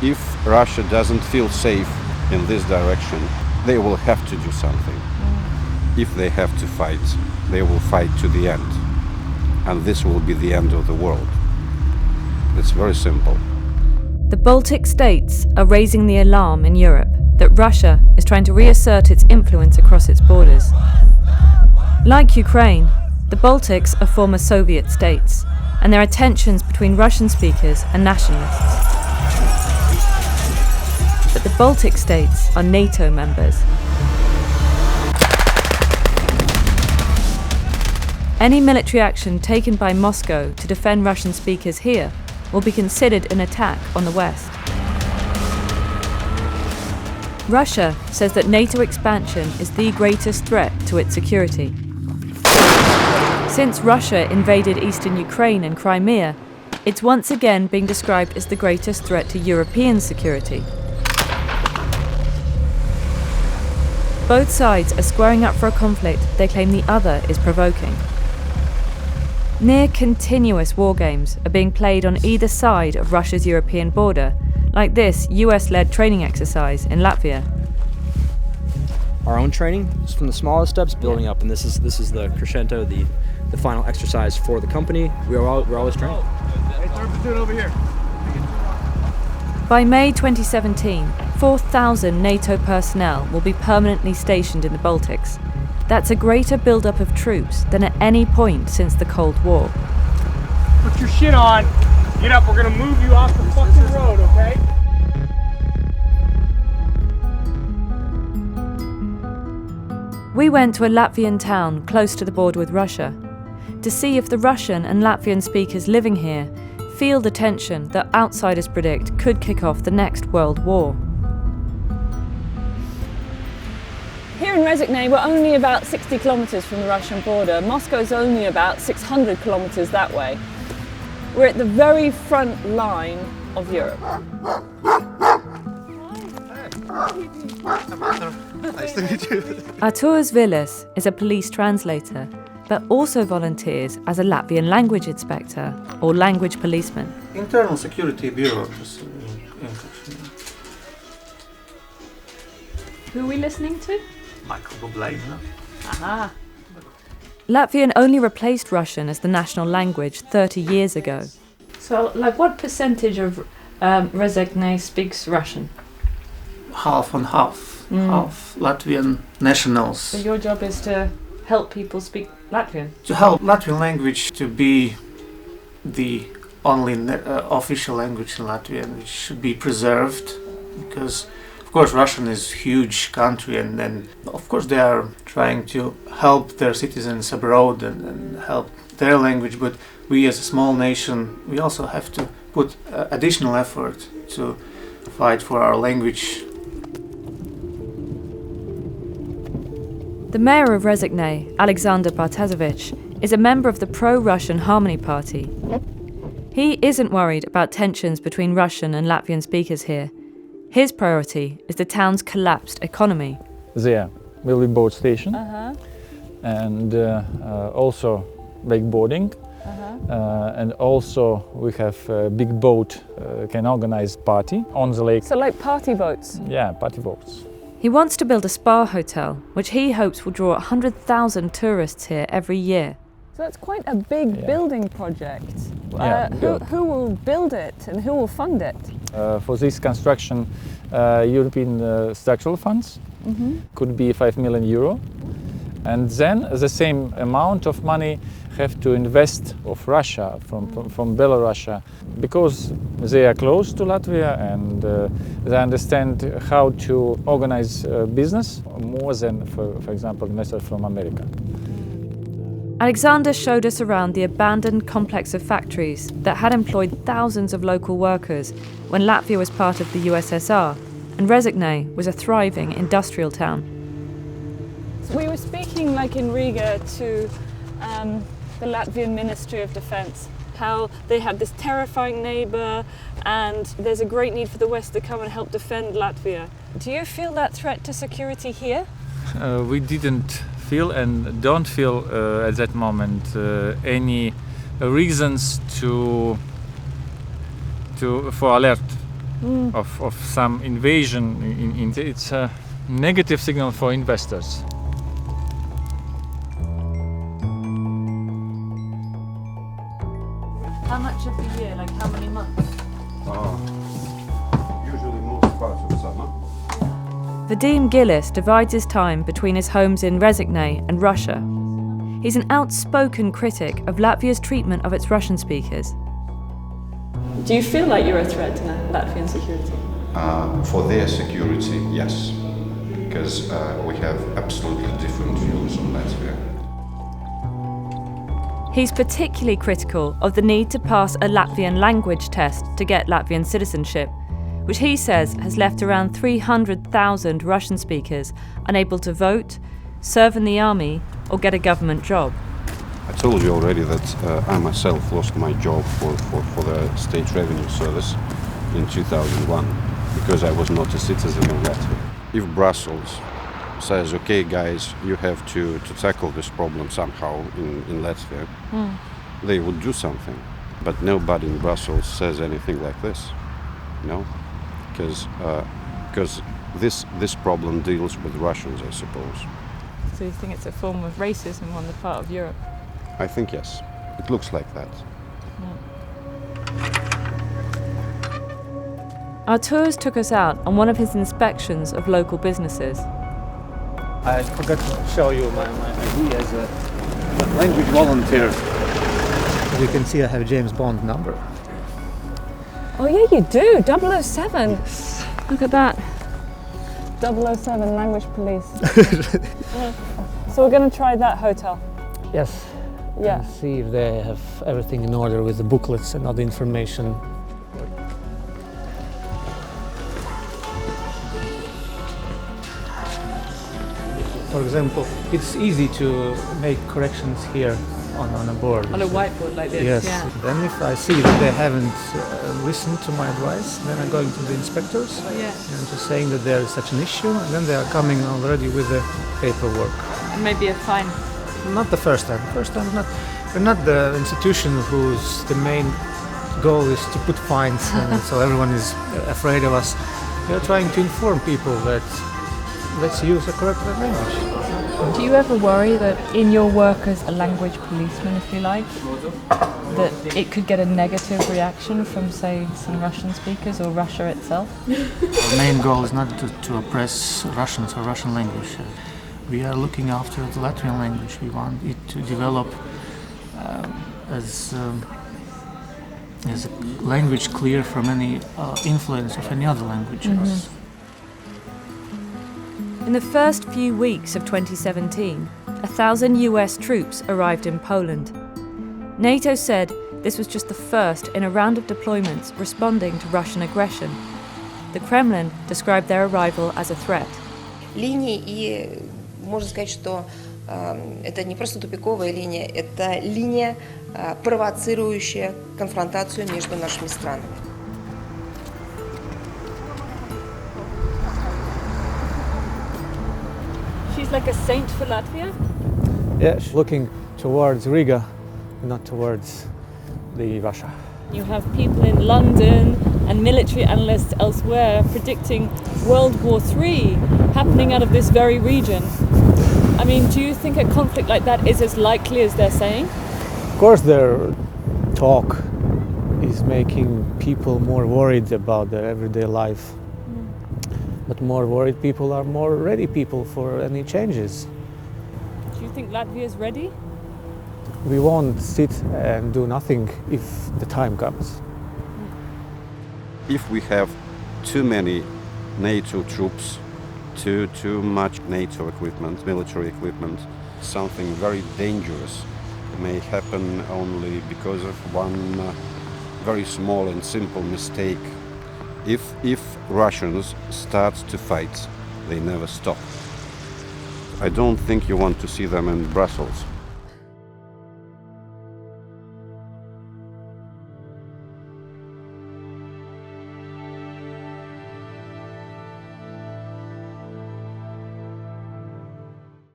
If Russia doesn't feel safe in this direction, they will have to do something. If they have to fight, they will fight to the end. And this will be the end of the world. It's very simple. The Baltic states are raising the alarm in Europe that Russia is trying to reassert its influence across its borders. Like Ukraine, the Baltics are former Soviet states, and there are tensions between Russian speakers and nationalists. But the Baltic states are NATO members. Any military action taken by Moscow to defend Russian speakers here will be considered an attack on the West. Russia says that NATO expansion is the greatest threat to its security. Since Russia invaded eastern Ukraine and Crimea, it's once again being described as the greatest threat to European security. Both sides are squaring up for a conflict they claim the other is provoking. Near continuous war games are being played on either side of Russia's European border, like this US-led training exercise in Latvia. Our own training is from the smallest steps building up, and this is the crescendo, the final exercise for the company. We're always training. Hey, third platoon over here. By May 2017, 4,000 NATO personnel will be permanently stationed in the Baltics. That's a greater build-up of troops than at any point since the Cold War. Put your shit on. Get up, we're gonna move you off the fucking road, okay? We went to a Latvian town close to the border with Russia to see if the Russian and Latvian speakers living here feel the tension that outsiders predict could kick off the next world war. Here in Rezekne, we're only about 60 kilometres from the Russian border. Moscow's only about 600 kilometres that way. We're at the very front line of Europe. Nice to meet you. Artūras Vilis is a police translator, but also volunteers as a Latvian language inspector or language policeman. Internal Security Bureau. Who are we listening to? Michael Bublé, no? Aha. Latvian only replaced Russian as the national language 30 years ago. So, what percentage of Rezekne speaks Russian? Half and half. Half Latvian nationals. So your job is to help people speak Latvian? To help Latvian language to be the only official language in Latvia, which should be preserved, because of course Russian is a huge country, and then of course they are trying to help their citizens abroad and help their language, but we as a small nation, we also have to put additional effort to fight for our language. The mayor of Rezekne, Alexander Bartazovich, is a member of the pro-Russian Harmony Party. He isn't worried about tensions between Russian and Latvian speakers here. His priority is the town's collapsed economy. There will be boat station and also wakeboarding. And also we have a big boat, can organize party on the lake. So like party boats? Yeah, party boats. He wants to build a spa hotel, which he hopes will draw 100,000 tourists here every year. So that's quite a big building project. Who will build it and who will fund it? For this construction, European structural funds could be 5 million euro. And then the same amount of money have to invest of Russia, from Belarus, because they are close to Latvia and they understand how to organize business more than, for example, investors from America. Alexander showed us around the abandoned complex of factories that had employed thousands of local workers when Latvia was part of the USSR, and Rezekne was a thriving industrial town. So we were speaking, like in Riga, to the Latvian Ministry of Defence, how they have this terrifying neighbour and there's a great need for the West to come and help defend Latvia. Do you feel that threat to security here? We didn't feel and don't feel at that moment any reasons for alert of some invasion. It's a negative signal for investors. How much of the year, like how many months? Usually most parts of summer. Vadim Gillis divides his time between his homes in Resigne and Russia. He's an outspoken critic of Latvia's treatment of its Russian speakers. Do you feel like you're a threat to Latvian security? For their security, yes, because we have absolutely different views on Latvia. He's particularly critical of the need to pass a Latvian language test to get Latvian citizenship, which he says has left around 300,000 Russian speakers unable to vote, serve in the army, or get a government job. I told you already that I myself lost my job for the State Revenue Service in 2001 because I was not a citizen of Latvia. If Brussels says, okay guys, you have to tackle this problem somehow in Latvia, they would do something. But nobody in Brussels says anything like this, because this problem deals with Russians, I suppose. So you think it's a form of racism on the part of Europe? I think yes. It looks like that. Our tours took us out on one of his inspections of local businesses. I forgot to show you my ID as a language volunteer. As you can see, I have James Bond number. Oh yeah, you do. 007. Look at that. 007 language police. So we're going to try that hotel. Yes. Yeah. And see if they have everything in order with the booklets and other information. For example, it's easy to make corrections here on a board. On a whiteboard like this, yes. yeah. Then if I see that they haven't listened to my advice, then I'm going to the inspectors Yeah. and just saying that there is such an issue, and then they are coming already with the paperwork. And maybe a fine. Not the first time. First time, we're not the institution whose the main goal is to put fines, and so everyone is afraid of us. We are trying to inform people that let's use a correct language. Do you ever worry that in your work as a language policeman, if you like, that it could get a negative reaction from, say, some Russian speakers or Russia itself? Our main goal is not to oppress Russians or Russian language. We are looking after the Latvian language. We want it to develop as a language clear from any influence of any other languages. In the first few weeks of 2017, 1,000 US troops arrived in Poland. NATO said this was just the first in a round of deployments responding to Russian aggression. The Kremlin described their arrival as a threat. Линии, и можно сказать, что это не просто тупиковая линия, это линия, провоцирующая конфронтацию между нашими странами. She's like a saint for Latvia. Yeah, looking towards Riga, not towards the Russia. You have people in London and military analysts elsewhere predicting World War III happening out of this very region. I mean, do you think a conflict like that is as likely as they're saying? Of course, their talk is making people more worried about their everyday life. But more worried people are more ready people for any changes. Do you think Latvia is ready? We won't sit and do nothing if the time comes. If we have too many NATO troops, too much NATO equipment, military equipment, something very dangerous may happen only because of one very small and simple mistake. If Russians start to fight, they never stop. I don't think you want to see them in Brussels.